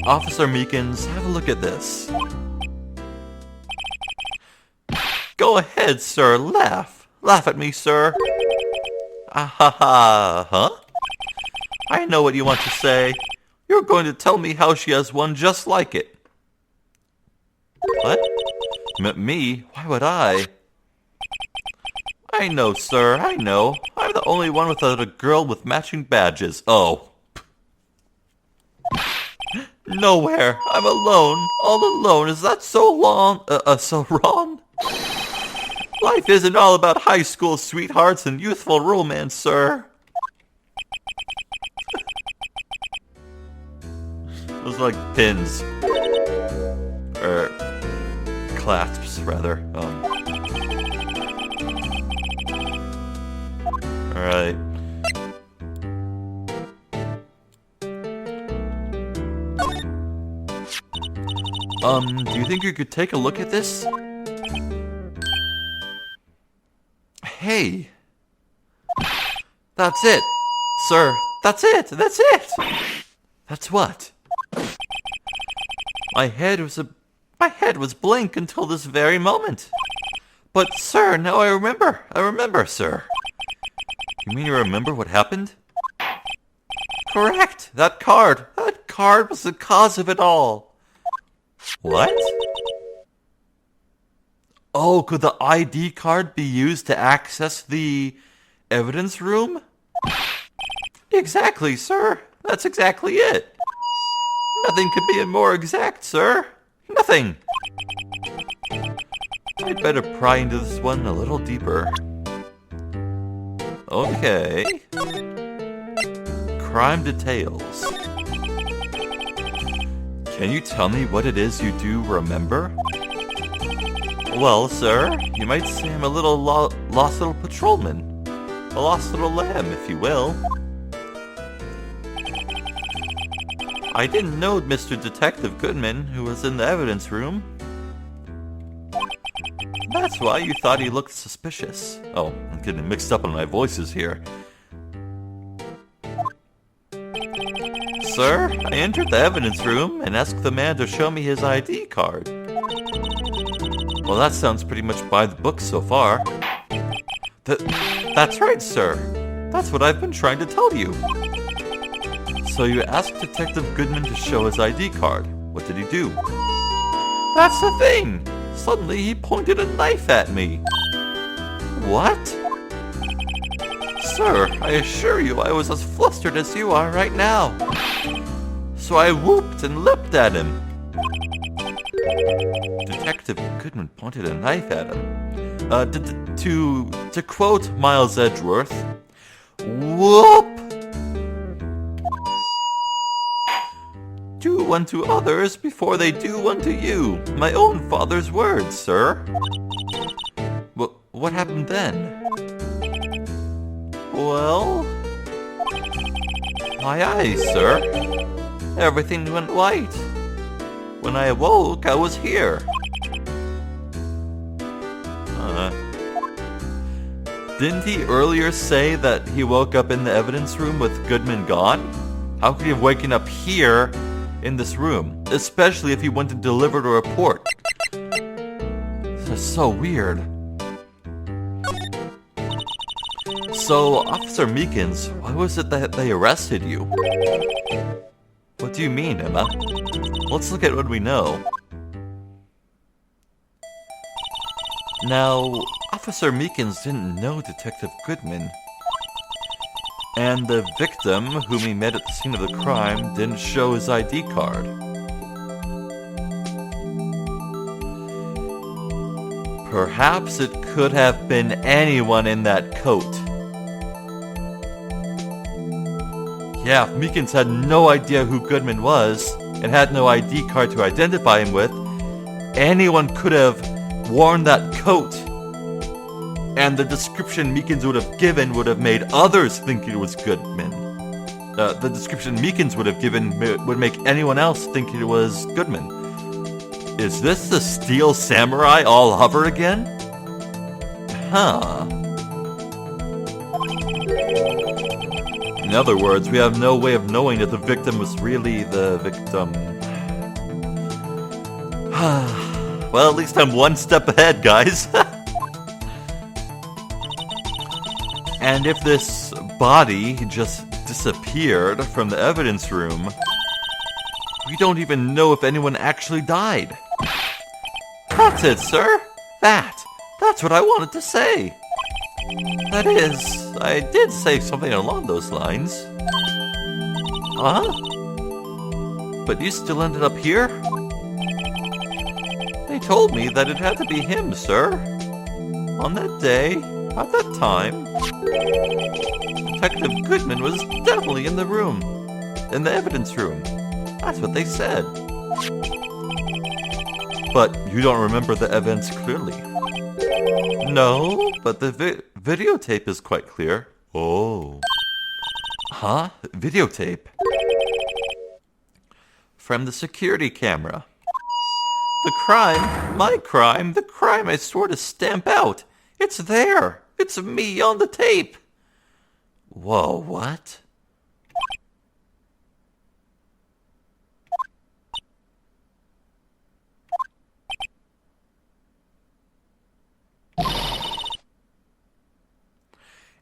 Officer Meekins, have a look at this. Go ahead, sir. Laugh. Laugh at me, sir. Huh? I know what you want to say. You're going to tell me how she has one just like it. What? Me? Why would I? I know, sir, I know. I'm the only one without a girl with matching badges. Oh. Nowhere. I'm alone. All alone. Is that so wrong? Life isn't all about high school sweethearts and youthful romance, sir. Those are like pins. Or clasps, rather. Alright. Do you think you could take a look at this? Hey! That's it! Sir, that's it! That's it! That's what? My head was blank until this very moment. But, sir, now I remember, sir. You mean you remember what happened? Correct! That card was the cause of it all. What? Oh, could the ID card be used to access the evidence room? Exactly, sir. That's exactly it. Nothing could be more exact, sir. Nothing. I'd better pry into this one a little deeper. Okay. Crime details. Can you tell me what it is you do remember? Well, sir, you might say I'm a little lost little patrolman. A lost little lamb, if you will. I didn't know Mr. Detective Goodman, who was in the evidence room. That's why you thought he looked suspicious. Oh, I'm getting mixed up on my voices here. Sir, I entered the evidence room and asked the man to show me his ID card. Well, that sounds pretty much by the book so far. That's right, sir. That's what I've been trying to tell you. So you asked Detective Goodman to show his ID card. What did he do? That's the thing! Suddenly he pointed a knife at me. What? Sir, I assure you I was as flustered as you are right now. So I whooped and leapt at him. Detective Goodman pointed a knife at him. To quote Miles Edgeworth, whoop! Do unto others before they do unto you. My own father's words, sir. What happened then? Well, my eyes, sir. Everything went white. When I awoke, I was here. Didn't he earlier say that he woke up in the evidence room with Goodman gone? How could he have waken up here in this room? Especially if he went to deliver a report. This is so weird. So, Officer Meekins, why was it that they arrested you? What do you mean, Emma? Let's look at what we know. Now, Officer Meekins didn't know Detective Goodman. And the victim, whom he met at the scene of the crime, didn't show his ID card. Perhaps it could have been anyone in that coat. Yeah, if Meekins had no idea who Goodman was, and had no ID card to identify him with, anyone could have worn that coat. And the description Meekins would have given would have made others think it was Goodman. The description Meekins would have given would make anyone else think it was Goodman. Is this the Steel Samurai all over again? Huh. In other words, we have no way of knowing if the victim was really the victim. Well, at least I'm one step ahead, guys. And if this body just disappeared from the evidence room, we don't even know if anyone actually died. That's it, sir. That's what I wanted to say. That is, I did say something along those lines. Huh? But you still ended up here? They told me that it had to be him, sir. On that day, at that time, Detective Goodman was definitely in the room. In the evidence room. That's what they said. But you don't remember the events clearly. No, but the videotape is quite clear. Oh. Huh? Videotape? From the security camera. The crime, my crime, the crime I swore to stamp out. It's there. It's me on the tape. Whoa, what?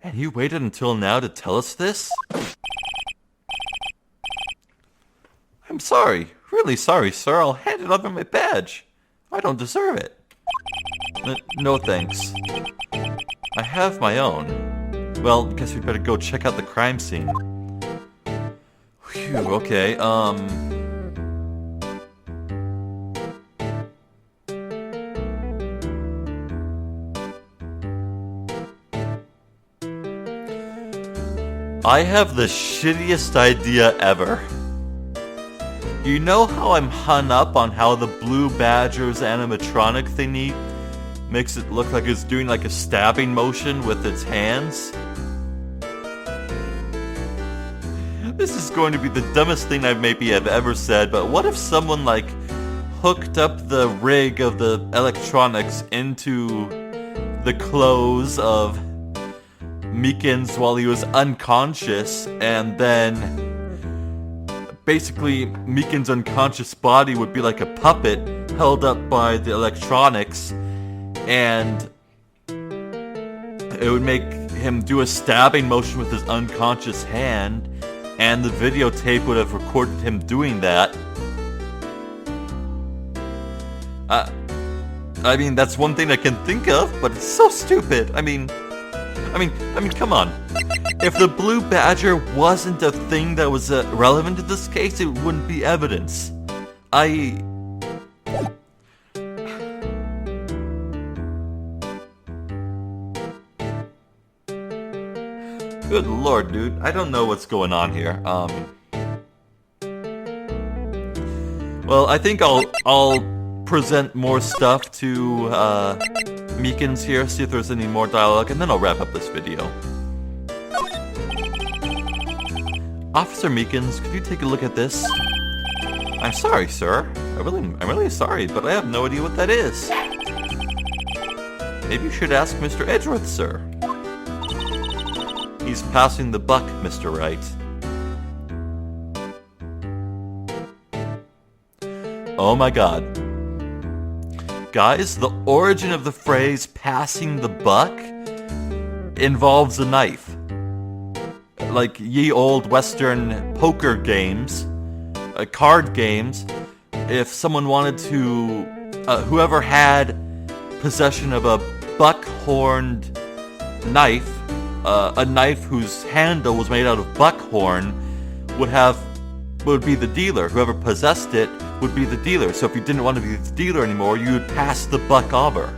And you waited until now to tell us this? I'm sorry. Really sorry, sir. I'll hand it over my badge. I don't deserve it. No thanks. I have my own. Well, guess we better go check out the crime scene. Phew, okay, I have the shittiest idea ever. You know how I'm hung up on how the Blue Badger's animatronic thingy makes it look like it's doing like a stabbing motion with its hands? This is going to be the dumbest thing I maybe have ever said, but what if someone like hooked up the rig of the electronics into the clothes of Meekins while he was unconscious, and then basically Meekins' unconscious body would be like a puppet held up by the electronics, and it would make him do a stabbing motion with his unconscious hand, and the videotape would have recorded him doing that. I mean, that's one thing I can think of, but it's so stupid. I mean, come on. If the Blue Badger wasn't a thing that was relevant to this case, it wouldn't be evidence. Good lord, dude. I don't know what's going on here. Well, I think I'll present more stuff to, Meekins here, see if there's any more dialogue, and then I'll wrap up this video. Officer Meekins, could you take a look at this? I'm sorry, sir. I'm really sorry, but I have no idea what that is. Maybe you should ask Mr. Edgeworth, sir. He's passing the buck, Mr. Wright. Oh my god. Guys, the origin of the phrase passing the buck involves a knife. Like ye old Western poker games, card games, if someone wanted to, whoever had possession of a buck-horned knife, a knife whose handle was made out of buckhorn, would be the dealer. Whoever possessed it would be the dealer. So if you didn't want to be the dealer anymore, you would pass the buck over.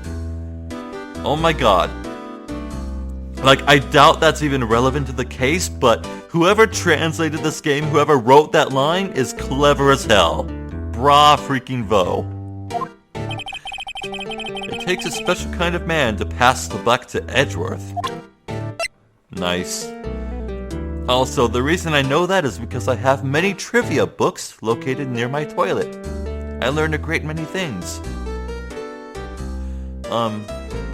Oh my god. Like, I doubt that's even relevant to the case, but whoever translated this game, whoever wrote that line, is clever as hell. Bra freaking vo. It takes a special kind of man to pass the buck to Edgeworth. Nice. Also, the reason I know that is because I have many trivia books located near my toilet. I learned a great many things.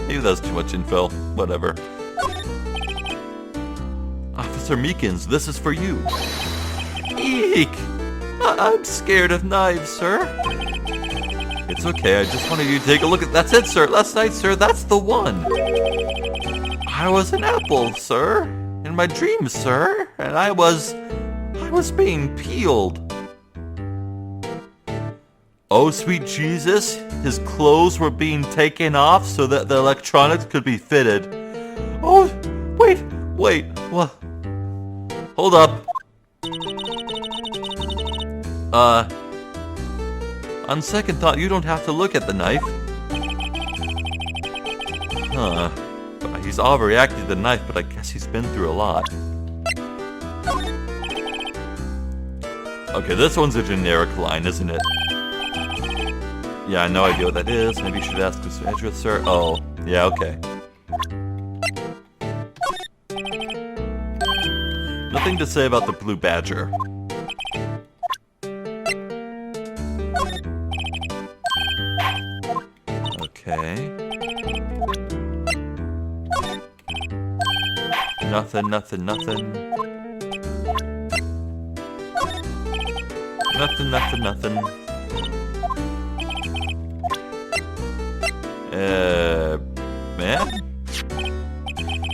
Maybe that's too much info. Whatever. Officer Meekins, this is for you. Eek! I'm scared of knives, sir. It's okay, I just wanted you to take a look at... That's it, sir. Last night, sir, that's the one. I was an apple, sir. In my dreams, sir. And I was being peeled. Oh, sweet Jesus. His clothes were being taken off so that the electronics could be fitted. Oh, wait, what? Hold up. On second thought, you don't have to look at the knife. Huh. He's overreacted to the knife, but I guess he's been through a lot. Okay, this one's a generic line, isn't it? Yeah, I no idea what that is. Maybe you should ask Mr. Edgeworth, sir. Oh, yeah, okay. Nothing to say about the Blue Badger. Okay. Nothing. Nothing. Man?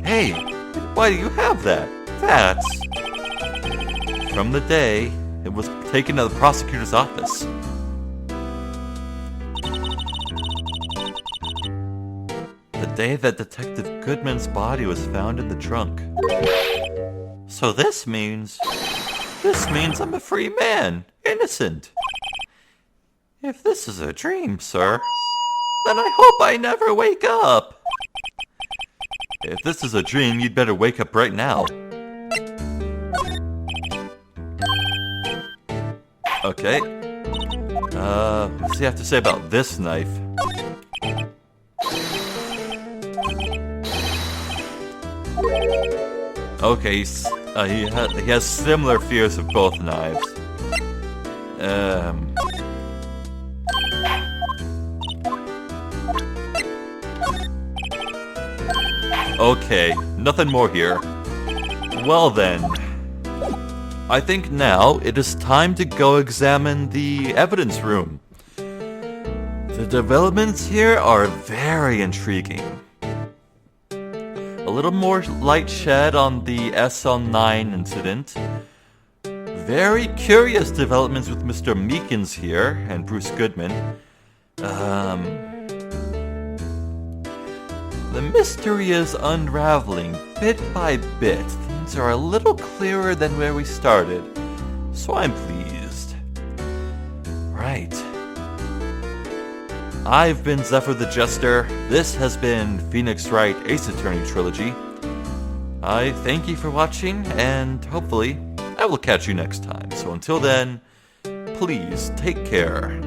Hey, why do you have that? That's from the day it was taken to the prosecutor's office. The day that Detective Goodman's body was found in the trunk. So this means I'm a free man, innocent. If this is a dream, sir, then I hope I never wake up. If this is a dream, you'd better wake up right now. Okay. What does he have to say about this knife? Okay, he has similar fears of both knives. Okay, nothing more here. Well then, I think now it is time to go examine the evidence room. The developments here are very intriguing. A little more light shed on the SL9 incident. Very curious developments with Mr. Meekins here and Bruce Goodman. The mystery is unraveling bit by bit. Things are a little clearer than where we started, so I'm pleased. Right. I've been Zephyr the Jester. This has been Phoenix Wright Ace Attorney Trilogy. I thank you for watching, and hopefully I will catch you next time. So until then, please take care.